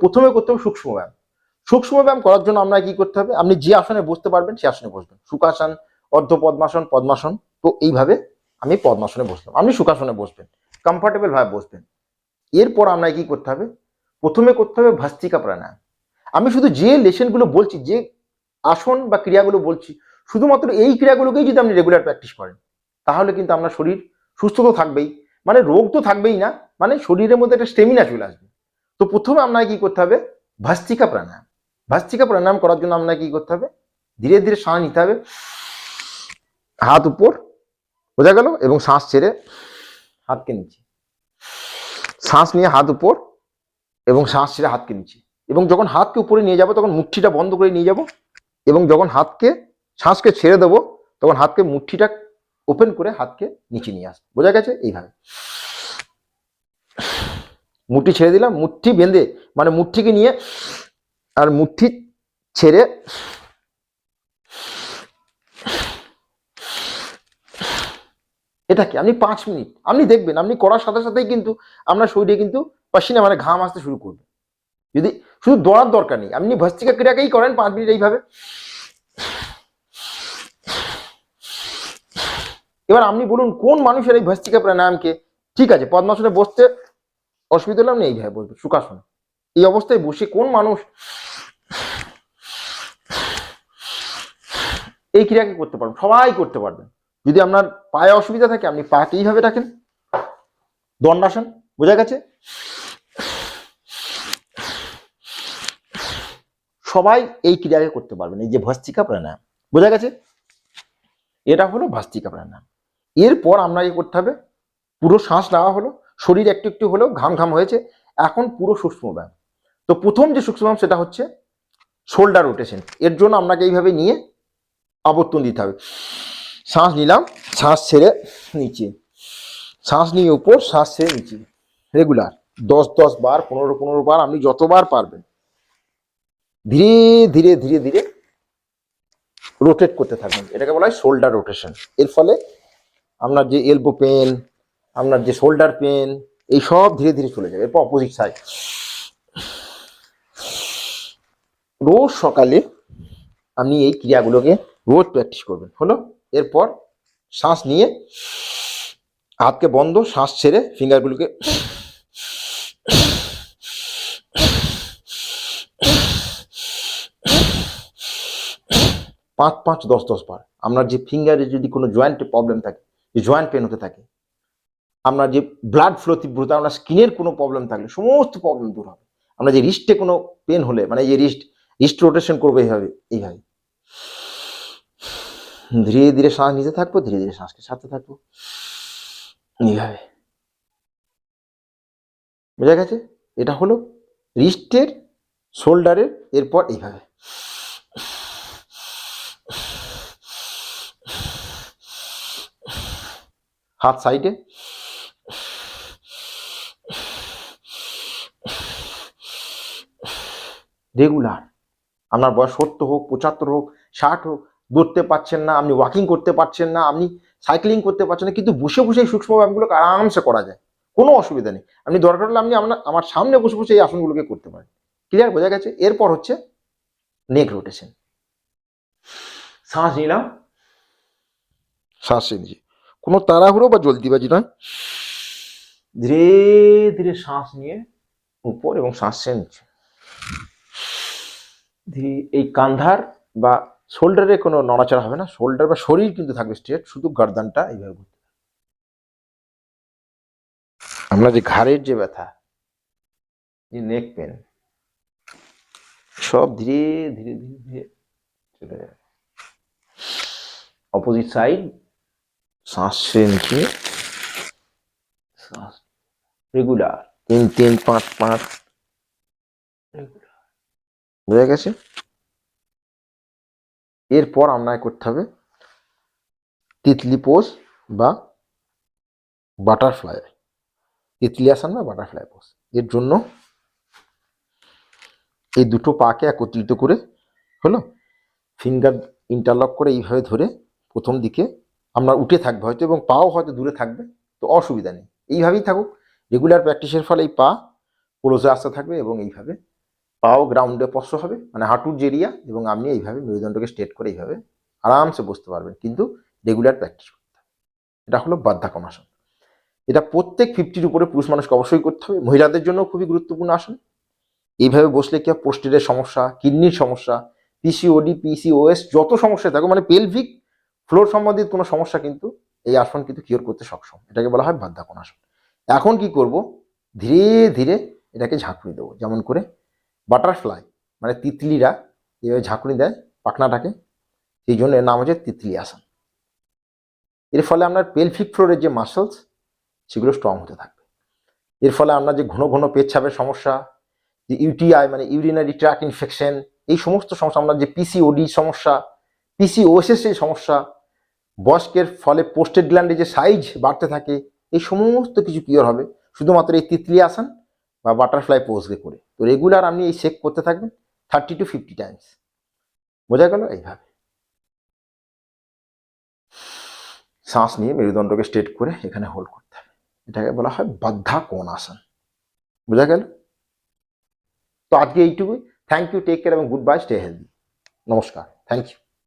প্রথমে করতে হবে সূক্ষ্ম ব্যায়াম। সূক্ষ্ম ব্যায়াম করার জন্য আমরা কি করতে হবে, আপনি যে আসনে বসতে পারবেন সে আসনে বসবেন। সুখাসন, অর্ধ পদ্মাসন, পদ্মাসন। তো এইভাবে আমি পদ্মাসনে বসলাম, আপনি সুখাসনে বসবেন, কমফর্টেবল ভাবে বসবেন। এরপর আমরা কি করতে হবে, প্রথমে করতে হবে ভস্ত্রিকা প্রাণায়াম। আমি শুধু যে লেসনগুলো বলছি, যে আসন বা ক্রিয়াগুলো বলছি, শুধুমাত্র এই ক্রিয়াগুলোকেই যদি আপনি রেগুলার প্র্যাকটিস করেন, তাহলে কিন্তু আপনার শরীর সুস্থ তো থাকবেই, মানে রোগ তো থাকবেই না, মানে শরীরের মধ্যে একটা স্টেমিনা চলে আসবে। তো প্রথমে আপনাকে কি করতে হবে, ভস্ত্রিকা প্রাণায়াম। ভস্ত্রিকা প্রাণায়াম করার জন্য আপনাকে কি করতে হবে, ধীরে ধীরে শ্বাস নিতে হবে, হাত উপর, বোঝা গেল, এবং শ্বাস ছেড়ে হাতকে নিচে, শ্বাস নিয়ে হাত উপর এবং শ্বাস ছেড়ে হাতকে নিচে। এবং যখন হাতকে উপরে নিয়ে যাব তখন মুঠিটা বন্ধ করে নিয়ে যাব, এবং যখন হাতকে শ্বাসকে ছেড়ে দেবো তখন হাতকে মুঠিটা ওপেন করে হাতকে নিচে নিয়ে আসবো। বোঝা গেছে? এইভাবে মুঠি ছেড়ে দিলাম, মুঠি বেঁধে মানে মুঠিকে নিয়ে আর মুঠি ছেড়ে এটাকে আপনি 5 মিনিট আপনি দেখবেন, আপনি করার সাথে সাথেই কিন্তু আপনার শরীরে কিন্তু পাসিনা মানে ঘাম আসতে শুরু করবে। যদি শুধু দৌড়ার দরকার নেই, আপনি ভস্ত্রিকা ক্রিয়াকেই করেন 5 মিনিট এইভাবে। এবার আপনি বলুন কোন মানুষের এই ভস্ত্রিকা প্রাণায়ামকে, ঠিক আছে পদ্মাসনে বসতে অসুবিধা হলে আপনি এইভাবে বসবেন সুখাসনে, এই অবস্থায় বসে কোন মানুষ এই ক্রিয়াকে করতে পারবেন? সবাই করতে পারবেন। যদি আপনার পায়ে অসুবিধা থাকে আপনি পাকে এইভাবে রাখেন, দণ্ডাসন। বোঝা গেছে? সবাই এই ক্রিয়াকে করতে পারবেন, এই যে ভস্ত্রিকা প্রাণায়াম। বোঝা গেছে? এটা হলো ভস্ত্রিকা প্রাণায়াম। এরপর আপনাকে করতে হবে, পুরো শ্বাস নেওয়া হলো, শরীর একটু একটু হলেও ঘাম ঘাম হয়েছে, এখন পুরো সূক্ষ্ম ব্যায়াম। তো প্রথম যে সূক্ষ্ম ব্যায়াম সেটা হচ্ছে শোল্ডার রোটেশন। এর জন্য আপনাকে এইভাবে নিয়ে আবর্তন দিতে হবে। শ্বাস নিলাম, শ্বাস ছেড়ে নিচে, শ্বাস নিয়ে উপর, শ্বাস ছেড়ে নিচে, রেগুলার 10 বার, 15 বার, আপনি যতবার পারবেন ধীরে ধীরে ধীরে ধীরে রোটেট করতে থাকবেন। এটাকে বলা হয় শোল্ডার রোটেশন। এর ফলে আপনার যে এলবো পেন, আপনার যে শোল্ডার পেন, এই সব ধীরে ধীরে চলে যাবে। এরপর অপোজিট সাইড, রোজ সকালে আপনি এই ক্রিয়াগুলোকে রোজ প্র্যাকটিস করবেন। হলো? এরপর শ্বাস নিয়ে হাতকে বন্ধ, শ্বাস ছেড়ে ফিঙ্গারগুলোকে পাঁচ 10 বার। আপনার যে ফিঙ্গারে যদি কোনো জয়েন্টে প্রবলেম থাকে, যে জয়েন্ট পেন হতে থাকে, আপনার যে ব্লাড ফ্লো তীব্রতা, আপনার স্কিনের কোনো প্রবলেম থাকলে সমস্ত প্রবলেম দূর হবে। আপনার যে রিস্টে কোনো পেন হলে, মানে যে রিস্ট রোটেশন করবে এইভাবে এইভাবে ধীরে ধীরে শ্বাস নিতে থাকবো, ধীরে ধীরে শ্বাসকে ছাড়তে থাকবো এইভাবে। বোঝা গেছে? এটা হলো রিস্টের, শোল্ডারের। এরপর এইভাবে হাত সাইডে, রেগুলার। আপনার বয়স 70 হোক, 75 হোক, 60 হোক, দৌড়তে পারছেন না, আপনি ওয়াকিং করতে পারছেন না, আপনি সাইক্লিং করতে পারছেন না, কিন্তু বসে বসে এই সূক্ষ্ম ব্যায়ামগুলোকে আরামসে করা যায়, কোনো অসুবিধা নেই। আপনি দরকার হলে আপনি আমার সামনে বসে বসে এই আসনগুলোকে করতে পারেন। ক্লিয়ার? বোঝা গেছে? এরপর হচ্ছে নেক রোটেশন। শ্বাস নিলাম, শ্বাস নিয়ে কোনো তাড়াহুড়ো বা জলদিবাজি নয়, ধীরে ধীরে শ্বাস নিয়ে উপর এবং শ্বাস ছেড়ে নিচে। এই কাঁধার বা শোল্ডারে কোনো নড়াচড়া হবে না, শোল্ডার বা শরীর কিন্তু থাকবে স্ট্রেট, শুধু গর্দানটা এইভাবে ঘুরতে। আমরা যে ঘাড়ের যে ব্যথা, যে নেক পেন, সব ধীরে ধীরে ধীরে ধীরে চলে যাবে। অপোজিট সাইড, শ্বাস ছেড়ে নিচে, শ্বাস রেগুলার 3 5 5 রেগুলার। বোঝা গেছে? এরপর আপনাকে করতে হবে তিতলি পোজ বা বাটারফ্লাই, তিতলি আসন বা বাটারফ্লাই পোজ। এর জন্য এই দুটো পাকে একত্রিত করে, হলো, ফিঙ্গার ইন্টারলক করে এইভাবে ধরে প্রথম দিকে আপনার উঠে থাকবে হয়তো, এবং পাও হয়তো দূরে থাকবে, তো অসুবিধা নেই, এইভাবেই থাকুক। রেগুলার প্র্যাকটিসের ফলে এই পা ক্লোজে আসতে থাকবে এবং এইভাবে পাও গ্রাউন্ডে স্পর্শ হবে, মানে হাঁটুর যে এরিয়া, এবং আপনি এইভাবে মেরুদণ্ডকে স্ট্রেট করে এইভাবে আরামসে বসতে পারবেন, কিন্তু রেগুলার প্র্যাকটিস করতে হবে। এটা হলো বাধ্যাকনাসন। এটা প্রত্যেক 50-র উপরে পুরুষ মানুষকে অবশ্যই করতে হবে। মহিলাদের জন্য খুবই গুরুত্বপূর্ণ আসন। এইভাবে বসলে কি হয়, প্রোস্টেটের সমস্যা, কিডনির সমস্যা, পিসিওডি, পিসিওএস যত সমস্যা থাকুক, মানে পেলভিক ফ্লোর সম্বন্ধিত কোনো সমস্যা কিন্তু এই আসন কিন্তু কিওর করতে সক্ষম। এটাকে বলা হয় বাধ্যাকনাসন। এখন কি করব, ধীরে ধীরে এটাকে ঝাঁকুনি দেবো, যেমন করে বাটারফ্লাই মানে তিতলিরা এইভাবে ঝাঁকুনি দেয় পাখনাটাকে, সেই জন্য এর নাম হচ্ছে তিতলি আসন। এর ফলে আপনার পেলভিক ফ্লোরের যে মাসলস সেগুলো স্ট্রং হতে থাকবে। এর ফলে আপনার যে ঘন ঘন পেচ্ছাপের সমস্যা, যে ইউটিআই মানে ইউরিনারি ট্র্যাক ইনফেকশন, এই সমস্ত সমস্যা, আপনার যে পিসিওডি সমস্যা, পিসিওএসের সেই সমস্যা, বয়স্কের ফলে পোস্টেড গ্ল্যান্ডে যে সাইজ বাড়তে থাকে, এই সমস্ত কিছু কিওর হবে শুধুমাত্র এই তিতলি আসন বা বাটারফ্লাই পোজকে করে। তো রেগুলার আপনি এই শেক করতে থাকবেন 30 to 50 টাইমস। বোঝা গেল? এইভাবে শ্বাস নিয়ে মেরুদণ্ডকে স্ট্রেট করে এখানে হোল্ড করতে হবে, এটাকে বলা হয় বাধ্যাকনাসন। বোঝা গেল? তো আজকে এইটুকুই। থ্যাংক ইউ, টেক কেয়ার এবং গুড বাই, স্টে হেলদি। নমস্কার, থ্যাংক ইউ।